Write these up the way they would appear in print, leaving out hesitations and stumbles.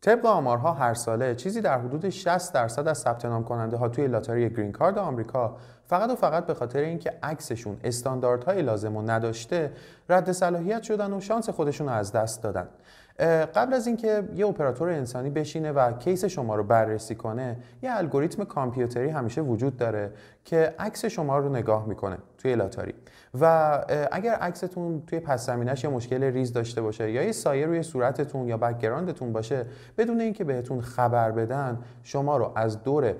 طبق آمارها هر ساله چیزی در حدود 60% از ثبت نام کننده ها توی لاتاری گرین کارت آمریکا فقط و فقط به خاطر اینکه عکسشون استانداردهای لازم رو نداشته رد صلاحیت شدن و شانس خودشون رو از دست دادن. قبل از اینکه یه اپراتور انسانی بشینه و کیس شما رو بررسی کنه، یه الگوریتم کامپیوتری همیشه وجود داره که عکس شما رو نگاه میکنه توی لاتاری و اگر عکستون توی پس زمینش یه مشکل ریز داشته باشه یا یه سایه روی صورتتون یا بک‌گراندتون باشه، بدون اینکه بهتون خبر بدن شما رو از دور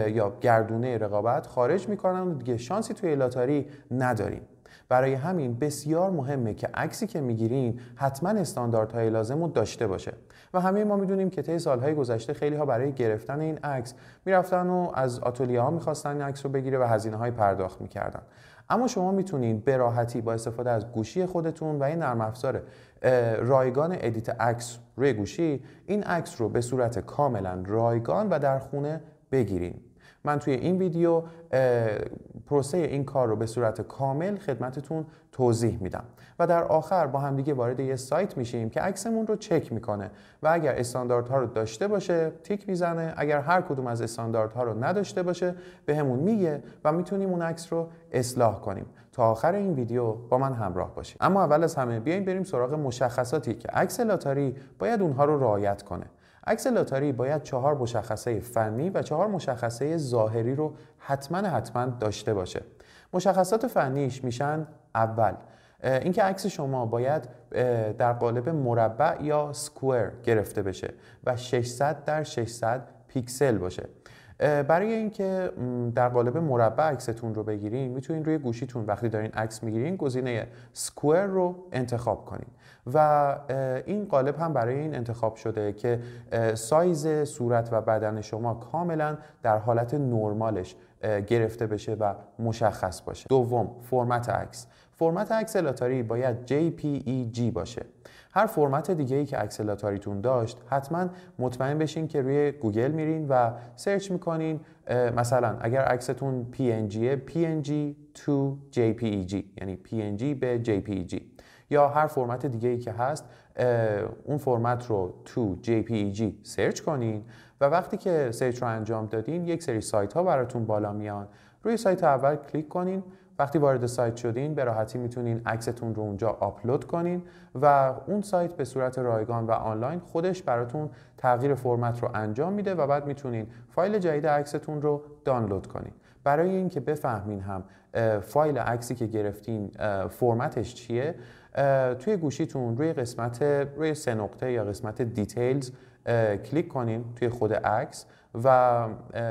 یا گردونه رقابت خارج میکنن و دیگه شانسی توی لاتاری ندارین. برای همین بسیار مهمه که عکسی که میگیرین حتما استانداردهای لازم رو داشته باشه و همه ما میدونیم که طی سالهای گذشته خیلی ها برای گرفتن این عکس میرفتن و از آتلیه ها میخواستن این عکس رو بگیره و هزینه های پرداخت میکردن. اما شما میتونید به راحتی با استفاده از گوشی خودتون و این نرم افزار رایگان ادیت عکس روی گوشی این عکس رو به صورت کاملا رایگان و در خونه بگیرین. من توی این ویدیو پروسه این کار رو به صورت کامل خدمتتون توضیح میدم و در آخر با هم دیگه وارد یه سایت میشیم که عکسمون رو چک میکنه و اگر استانداردها رو داشته باشه تیک میزنه، اگر هر کدوم از استانداردها رو نداشته باشه بهمون میگه و میتونیم اون عکس رو اصلاح کنیم. تا آخر این ویدیو با من همراه باشید. اما اول از همه بیایم بریم سراغ مشخصاتی که عکس لاتاری باید اونها رو رعایت کنه. عکس لاتاری باید 4 مشخصه فنی و 4 مشخصه ظاهری رو حتما داشته باشه. مشخصات فنیش میشن: اول، اینکه عکس شما باید در قالب مربع یا سکوئر گرفته بشه و 600 در 600 پیکسل باشه. برای اینکه در قالب مربع عکستون رو بگیرین میتونین روی گوشیتون وقتی دارین عکس میگیرین گزینه سکوئر رو انتخاب کنین و این قالب هم برای این انتخاب شده که سایز صورت و بدن شما کاملا در حالت نرمالش گرفته بشه و مشخص باشه. دوم، فرمت عکس. فرمت عکس لاتاری باید JPEG باشه. هر فرمت دیگه‌ای که عکس لاتاریتون داشت حتما مطمئن بشین که روی گوگل میرین و سرچ میکنین، مثلا اگر عکستون PNG to JPEG یعنی PNG به JPEG یا هر فرمت دیگه‌ای که هست اون فرمت رو تو JPEG سرچ کنین و وقتی که سرچ رو انجام دادین یک سری سایت ها براتون بالا میان. روی سایت اول کلیک کنین. وقتی وارد سایت شدین به راحتی میتونین عکستون رو اونجا آپلود کنین و اون سایت به صورت رایگان و آنلاین خودش براتون تغییر فرمت رو انجام میده و بعد میتونین فایل جدید عکستون رو دانلود کنین. برای اینکه بفهمین هم فایل عکسی که گرفتین فرمتش چیه، توی گوشیتون روی 3 نقطه یا قسمت دیتیلز کلیک کنین توی خود عکس و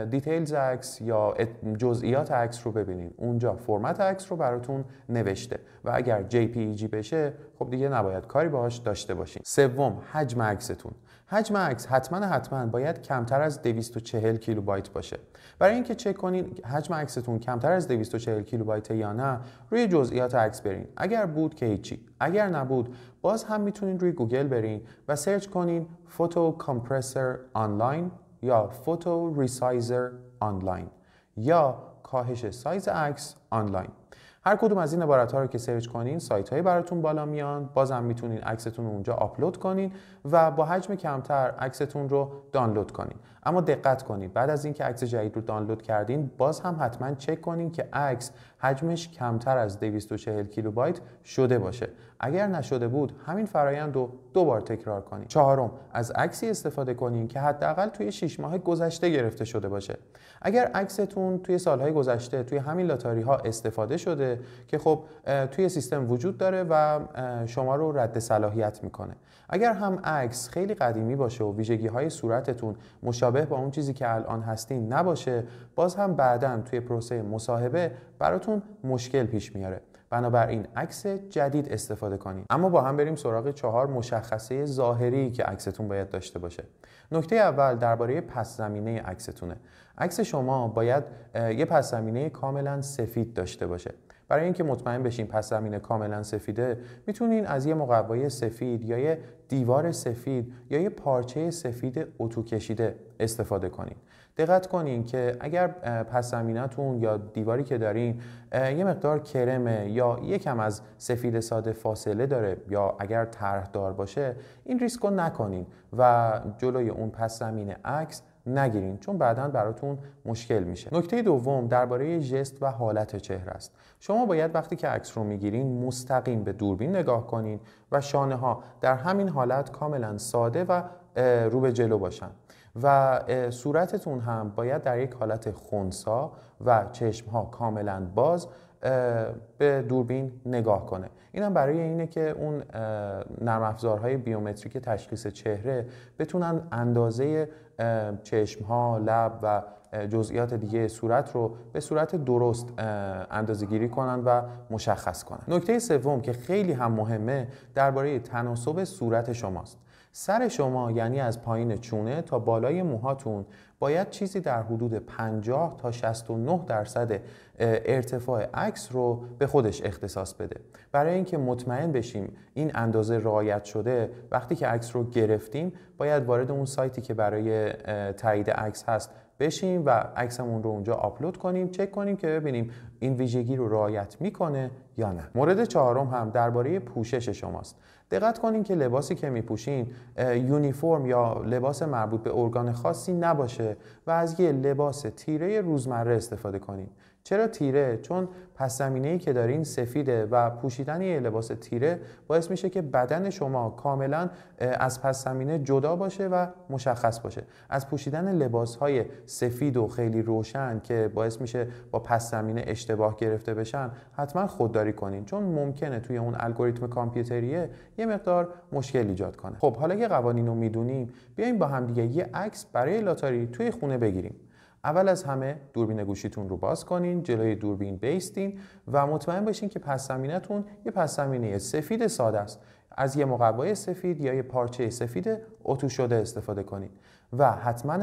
دیتیلز عکس یا جزئیات عکس رو ببینین. اونجا فرمت عکس رو براتون نوشته و اگر JPEG بشه خب دیگه نباید کاری باهاش داشته باشین. سوم، حجم عکستون. حجم عکس حتما باید کمتر از 240 کیلوبایت باشه. برای اینکه چک کنین حجم عکستون کمتر از 240 کیلوبایت یا نه، روی جزئیات عکس برین. اگر بود که هیچی، اگر نبود باز هم میتونین روی گوگل برین و سرچ کنین فوتو کامپرسر آنلاین یا فوتو ریسایزر آنلاین یا کاهش سایز عکس آنلاین. هر کدوم از این عبارت‌ها رو که سرچ کنین سایت‌های براتون بالا میان. بازم میتونین عکستون رو اونجا آپلود کنین و با حجم کمتر عکستون رو دانلود کنین. اما دقت کنین بعد از اینکه عکس جدید رو دانلود کردین باز هم حتما چک کنین که عکس حجمش کمتر از 240 کیلوبایت شده باشه. اگر نشده بود همین فرآیند رو 2 بار تکرار کنین. چهارم، از عکسی استفاده کنین که حداقل توی 6 ماه گذشته گرفته شده باشه. اگر عکستون توی سالهای گذشته توی همین لاتاری ها استفاده شده که خب توی سیستم وجود داره و شما رو رد صلاحیت میکنه. اگر هم عکس خیلی قدیمی باشه و ویژگی های صورتتون مشابه با اون چیزی که الان هستین نباشه، باز هم بعداً توی پروسه مصاحبه براتون مشکل پیش میاره. بنابراین عکس جدید استفاده کنید. اما با هم بریم سراغ 4 مشخصه ظاهری که عکستون باید داشته باشه. نکته اول درباره پس زمینه عکستونه. عکس شما باید یه پس زمینه کاملا سفید داشته باشه. برای اینکه مطمئن بشین پس زمینه کاملا سفیده، میتونین از یه مقوای سفید یا یه دیوار سفید یا یه پارچه سفید اتو کشیده استفاده کنین. دقت کنین که اگر پس زمینتون یا دیواری که دارین یه مقدار کرمه یا یکم از سفید ساده فاصله داره یا اگر طرحدار باشه، این ریسک رو نکنین و جلوی اون پس زمین عکس نگیرین، چون بعداً براتون مشکل میشه. نکته دوم درباره ژست و حالت چهره است. شما باید وقتی که عکس رو میگیرین مستقیم به دوربین نگاه کنین و شانه ها در همین حالت کاملا ساده و رو به جلو باشن و صورتتون هم باید در یک حالت خنثی و چشمها کاملا باز به دوربین نگاه کنه. این هم برای اینه که اون نرم افزارهای بیومتریک تشخیص چهره بتونن اندازه چشمها، لب و جزئیات دیگه صورت رو به صورت درست اندازه گیری کنن و مشخص کنن. نکته سوم که خیلی هم مهمه درباره تناسب صورت شماست. سر شما یعنی از پایین چونه تا بالای موهاتون باید چیزی در حدود 50 تا 69% ارتفاع عکس رو به خودش اختصاص بده. برای اینکه مطمئن بشیم این اندازه رعایت شده، وقتی که عکس رو گرفتیم باید وارد اون سایتی که برای تایید عکس هست بشیم و عکسمون رو اونجا آپلود کنیم، چک کنیم که ببینیم این ویژگی رو رعایت میکنه یا نه. مورد چهارم هم درباره پوشش شماست. دقت کنین که لباسی که میپوشین یونیفرم یا لباس مربوط به ارگان خاصی نباشه و از یه لباس تیره روزمره استفاده کنین. چرا تیره؟ چون پس زمینه‌ای که دارین سفیده و پوشیدن یه لباس تیره باعث میشه که بدن شما کاملا از پس زمینه جدا باشه و مشخص باشه. از پوشیدن لباس‌های سفید و خیلی روشن که باعث میشه با پس زمینه اشتباه گرفته بشن، حتما خودداری کنین، چون ممکنه توی اون الگوریتم کامپیوتریه یه مقدار مشکل ایجاد کنه. خب حالا که قوانین رو میدونیم، بیایم با هم دیگه یه عکس برای لاتاری توی خونه بگیریم. اول از همه دوربین گوشیتون رو باز کنین، جلوی دوربین بیستین و مطمئن باشین که پس زمینتون یه پس زمینه سفید ساده است. از یه مقوای سفید یا یه پارچه سفید اتو شده استفاده کنین و حتما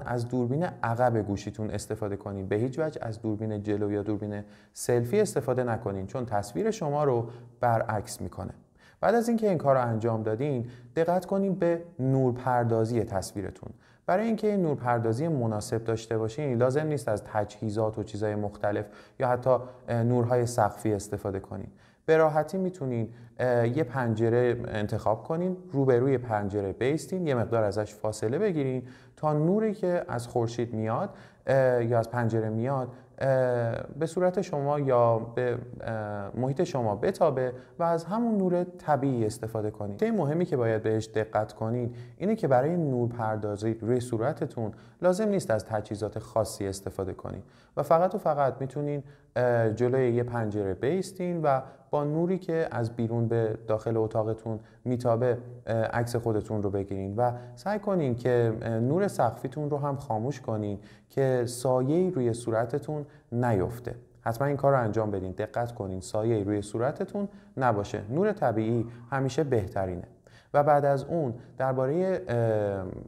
از دوربین عقب گوشیتون استفاده کنین. به هیچ وجه از دوربین جلو یا دوربین سلفی استفاده نکنین، چون تصویر شما رو برعکس میکنه. بعد از اینکه این کار رو انجام دادین، دقت کنین به نورپردازی تصویرتون. برای اینکه نورپردازی مناسب داشته باشین لازم نیست از تجهیزات و چیزهای مختلف یا حتی نورهای سقفی استفاده کنین. به راحتی میتونین یه پنجره انتخاب کنین، روبروی پنجره بیستین، یه مقدار ازش فاصله بگیرین تا نوری که از خورشید میاد یا از پنجره میاد به صورت شما یا به محیط شما بتابه و از همون نور طبیعی استفاده کنید. نکته مهمی که باید بهش دقت کنید اینه که برای نور پردازی روی صورتتون لازم نیست از تجهیزات خاصی استفاده کنید و فقط میتونین جلوی یه پنجره بیستین و با نوری که از بیرون به داخل اتاقتون میتابه عکس خودتون رو بگیرین و سعی کنین که نور سقفیتون رو هم خاموش کنین که سایه‌ای روی صورتتون نیفته. حتما این کار رو انجام بدین. دقت کنین سایه‌ای روی صورتتون نباشه. نور طبیعی همیشه بهترینه. و بعد از اون درباره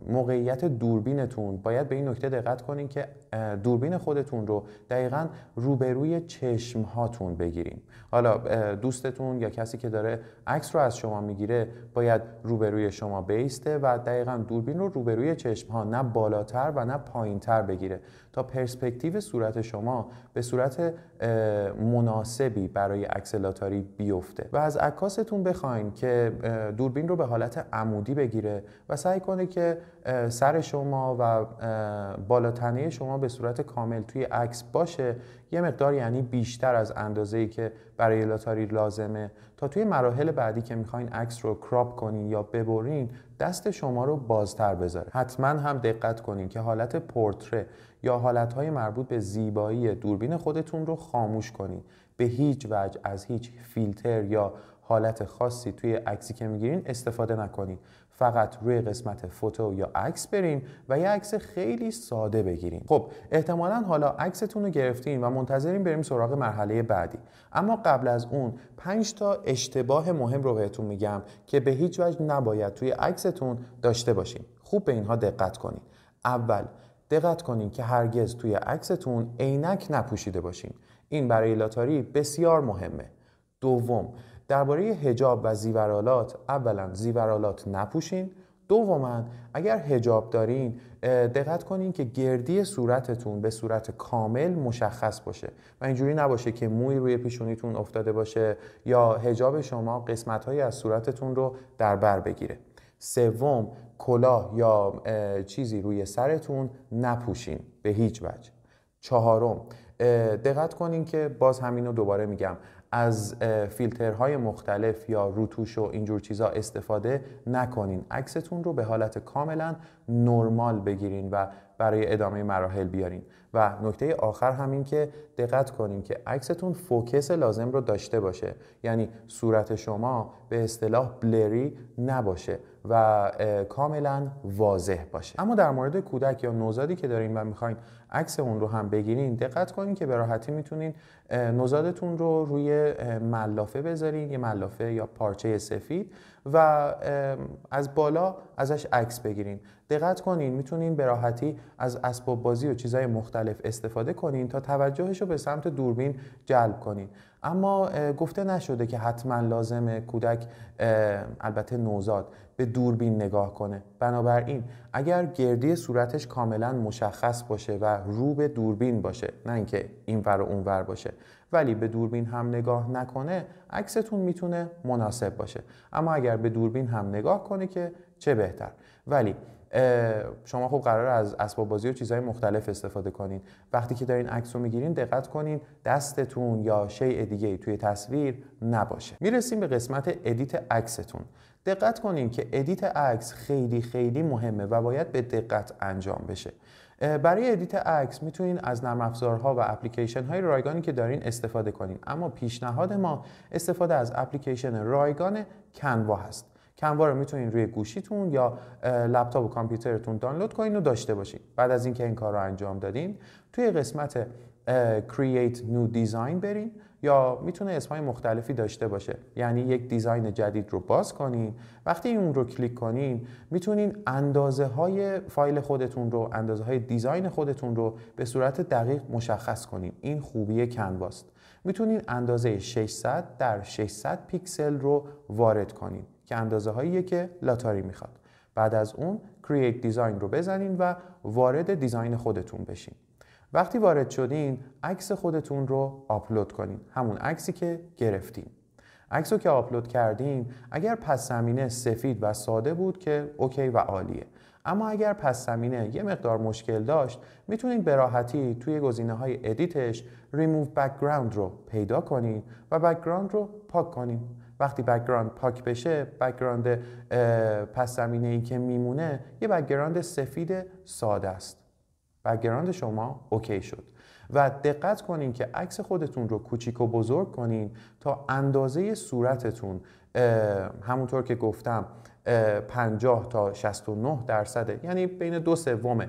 موقعیت دوربینتون باید به این نکته دقت کنین که دوربین خودتون رو دقیقاً روبروی چشم هاتون بگیرین. حالا دوستتون یا کسی که داره عکس رو از شما میگیره باید روبروی شما بیسته و دقیقاً دوربین رو روبروی چشم ها، نه بالاتر و نه پایینتر بگیره تا پرسپکتیو صورت شما به صورت مناسبی برای عکس لاتاری بیفته. و از عکاستون بخواین که دوربین رو به حالت عمودی بگیره و سعی کنه که سر شما و بالاتنه شما به صورت کامل توی عکس باشه، یه مقدار یعنی بیشتر از اندازه‌ای که برای لاتاری لازمه، تا توی مراحل بعدی که میخواین عکس رو کراپ کنین یا ببرین دست شما رو بازتر بذاره. حتما هم دقت کنین که حالت پورتره یا حالتهای مربوط به زیبایی دوربین خودتون رو خاموش کنین. به هیچ وجه از هیچ فیلتر یا حالت خاصی توی عکسی که میگیرین استفاده نکنین. فقط روی قسمت فوتو یا عکس برین و یه عکس خیلی ساده بگیرین. خب احتمالاً حالا عکستون رو گرفتین و منتظرین بریم سراغ مرحله بعدی. اما قبل از اون 5 تا اشتباه مهم رو بهتون میگم که به هیچ وجه نباید توی عکستون داشته باشین. خوب به اینها دقت کنین. اول، دقت کنین که هرگز توی عکستون عینک نپوشیده باشین. این برای لاتاری بسیار مهمه. دوم، درباره حجاب و زیورآلات، اولا زیورآلات نپوشین. دوما اگر حجاب دارین دقت کنین که گردی صورتتون به صورت کامل مشخص باشه و اینجوری نباشه که موی روی پیشونیتون افتاده باشه یا حجاب شما قسمت‌هایی از صورتتون رو در بر بگیره. سوم، کلاه یا چیزی روی سرتون نپوشین به هیچ وجه. چهارم، دقت کنین که باز همینو دوباره میگم، از فیلترهای مختلف یا روتوش و اینجور چیزا استفاده نکنین. عکستون رو به حالت کاملا نرمال بگیرین و برای ادامه مراحل بیارین. و نکته آخر همین که دقت کنین که عکستون فوکس لازم رو داشته باشه، یعنی صورت شما به اصطلاح بلری نباشه و کاملا واضح باشه. اما در مورد کودک یا نوزادی که دارین و میخواین عکس اون رو هم بگیرین، دقت کنین که به راحتی میتونین نوزادتون رو روی ملافه بذارین، یه ملافه یا پارچه سفید، و از بالا ازش عکس بگیرین. دقت کنین میتونین به راحتی از اسباب بازی و چیزهای مختلف استفاده کنین تا توجهش رو به سمت دوربین جلب کنین. اما گفته نشده که حتما لازمه کودک، البته نوزاد، به دوربین نگاه کنه. بنابراین اگر گردی صورتش کاملا مشخص باشه و رو به دوربین باشه، نه اینکه اینور و اونور باشه، ولی به دوربین هم نگاه نکنه، عکستون میتونه مناسب باشه. اما اگر به دوربین هم نگاه کنه که چه بهتر. ولی شما خب قراره از اسباب بازی و چیزهای مختلف استفاده کنین. وقتی که دارین عکس رو میگیرین دقت کنین دستتون یا شیء دیگه توی تصویر نباشه. میرسیم به قسمت ادیت عکستون. دقت کنین که ادیت عکس خیلی خیلی مهمه و باید به دقت انجام بشه. برای ادیت عکس میتونین از نرم افزارها و اپلیکیشن های رایگانی که دارین استفاده کنین، اما پیشنهاد ما استفاده از اپلیکیشن رایگان کنوا هست. کنوا رو میتونین روی گوشیتون یا لپتاپ و کامپیوترتون دانلود کنین و داشته باشین. بعد از اینکه این کار رو انجام دادین، توی قسمت Create New Design برین، یا میتونه اسمای مختلفی داشته باشه، یعنی یک دیزاین جدید رو باز کنین. وقتی اون رو کلیک کنین میتونین اندازه های فایل خودتون رو، اندازه های دیزاین خودتون رو به صورت دقیق مشخص کنین. این خوبی کنواست. میتونین اندازه 600 در 600 پیکسل رو وارد کنین که اندازه هاییه که لاتاری میخواد. بعد از اون Create Design رو بزنین و وارد دیزاین خودتون بشین. وقتی وارد شدین، عکس خودتون رو آپلود کنین، همون عکسی که گرفتین. عکس رو که آپلود کردین، اگر پس زمینه سفید و ساده بود که اوکی و عالیه. اما اگر پس زمینه یه مقدار مشکل داشت، میتونین به راحتی توی گزینه‌های ادیتش Remove Background رو پیدا کنین و بک‌گراند رو پاک کنین. وقتی بک‌گراند پاک بشه، بک‌گراند پس زمینه‌ای که میمونه یه بک‌گراند سفید ساده است. بک‌گراند شما اوکی شد. و دقت کنین که عکس خودتون رو کوچیک و بزرگ کنین تا اندازه صورتتون، همونطور که گفتم 50 تا 69%، یعنی بین 2/3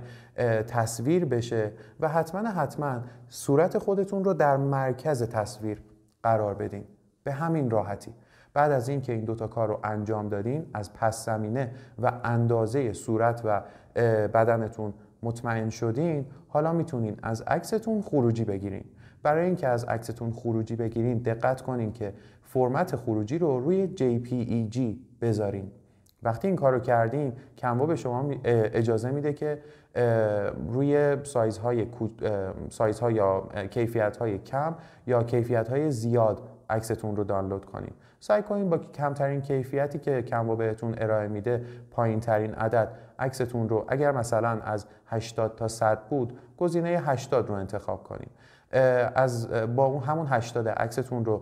تصویر بشه و حتما صورت خودتون رو در مرکز تصویر قرار بدین. به همین راحتی. بعد از این که این دوتا کار رو انجام دادین، از پس زمینه و اندازه صورت و بدنتون مطمئن شدین، حالا میتونین از عکستون خروجی بگیرین. برای اینکه از عکستون خروجی بگیرین، دقت کنین که فرمت خروجی رو روی JPEG بذارین. وقتی این کارو کردین، کنوا به شما اجازه میده که روی سایزها یا کیفیت‌های کم یا کیفیت‌های زیاد عکستون رو دانلود کنین. سعی کنین با کمترین کیفیتی که کنوا بهتون ارائه میده، پایین ترین عدد عکستون رو، اگر مثلا از 80 تا 100 بود، گزینه 80 رو انتخاب کنین. با اون همون 80 عکستون رو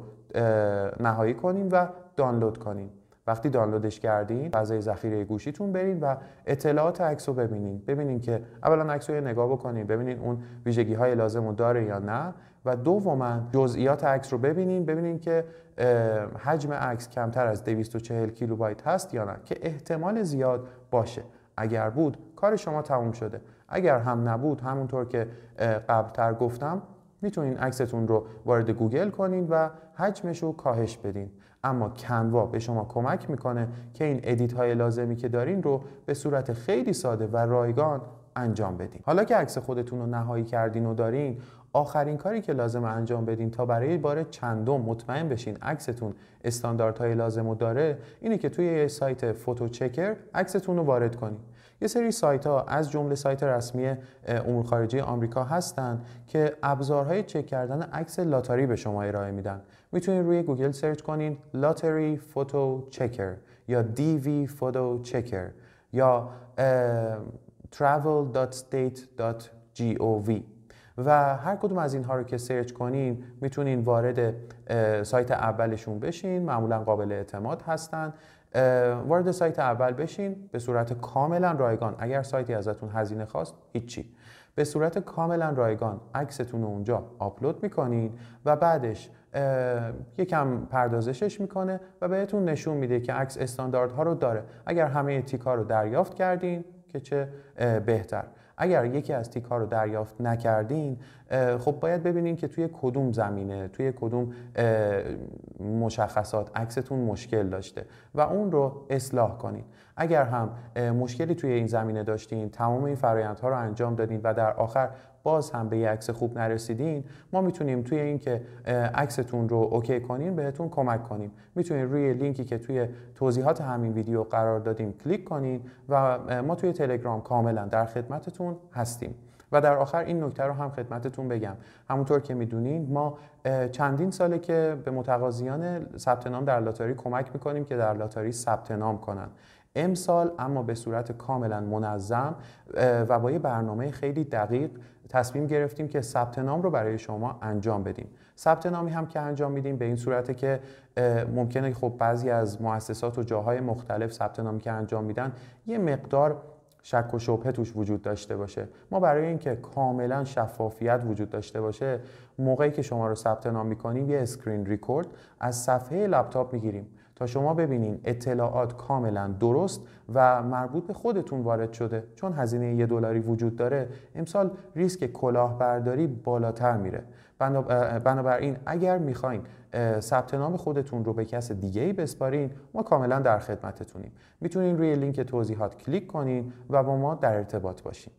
نهایی کنین و دانلود کنین. وقتی دانلودش کردین، فضای ذخیره گوشیتون برین و اطلاعات عکس رو ببینین که اولا عکس رو نگاه بکنین، ببینین اون ویژگی‌های لازم رو داره یا نه، و دوما جزئیات عکس رو ببینین که حجم عکس کمتر از 240 کیلوبایت هست یا نه، که احتمال زیاد باشه. اگر بود، کار شما تموم شده. اگر هم نبود، همونطور که قبلتر گفتم، میتونین عکستون رو وارد گوگل کنین و حجمش رو کاهش بدین. اما کنوا به شما کمک میکنه که این ادیت های لازمی که دارین رو به صورت خیلی ساده و رایگان انجام بدین. حالا که عکس خودتون رو نهایی کردین و دارین، آخرین کاری که لازم انجام بدین تا برای بار چندم مطمئن بشین عکستون استانداردهای لازم رو داره، اینه که توی یه سایت فوتو چکر عکستون رو وارد کنین. یه سری سایت ها از جمله سایت رسمی امور خارجه آمریکا هستن که ابزارهای چک کردن عکس لاتاری به شما ارائه میدن. میتونید روی گوگل سرچ کنین لاتری فوتو چکر یا DV فوتو چکر یا travel.state.gov و هر کدوم از اینها رو که سرچ کنین میتونین وارد سایت اولشون بشین. معمولا قابل اعتماد هستن. وارد سایت اول بشین به صورت کاملا رایگان. اگر سایتی ازتون هزینه خواست هیچی، به صورت کاملا رایگان عکستون رو اونجا آپلود میکنین و بعدش یکم پردازشش میکنه و بهتون نشون میده که عکس استانداردها رو داره. اگر همه تیک‌ها رو دریافت کردین که چه بهتر. اگر یکی از تیک‌ها رو دریافت نکردین، خب باید ببینین که توی کدوم زمینه، توی کدوم مشخصات عکستون مشکل داشته و اون رو اصلاح کنین. اگر هم مشکلی توی این زمینه داشتین، تمام این فرآیندها رو انجام دادین و در آخر باز هم به یه عکس خوب نرسیدین، ما میتونیم توی این که عکستون رو اوکی کنین بهتون کمک کنیم. میتونین روی لینکی که توی توضیحات همین ویدیو قرار دادیم کلیک کنین و ما توی تلگرام کاملا در خدمتتون هستیم. و در آخر این نکته رو هم خدمتتون بگم، همونطور که میدونین ما چندین ساله که به متقاضیان ثبت نام در لاتاری کمک میکنیم که در لاتاری ثبت نام کنن. امسال اما به صورت کاملا منظم و با یه برنامه خیلی دقیق تصمیم گرفتیم که ثبت نام رو برای شما انجام بدیم. ثبت نامی هم که انجام میدیم به این صورته که ممکنه خب بعضی از مؤسسات و جاهای مختلف ثبت نامی که انجام میدن یه مقدار شک و شبهه توش وجود داشته باشه. ما برای اینکه کاملا شفافیت وجود داشته باشه، موقعی که شما رو ثبت نام میکنیم یه اسکرین ریکورد از صفحه لپتاپ میگیریم تا شما ببینین اطلاعات کاملا درست و مربوط به خودتون وارد شده. چون هزینه $1 وجود داره، امسال ریسک کلاهبرداری بالاتر میره. بنابراین اگر میخواین ثبت نام خودتون رو به کس دیگه‌ای بسپارین، ما کاملا در خدمتتونیم. میتونین روی لینک توضیحات کلیک کنین و با ما در ارتباط باشین.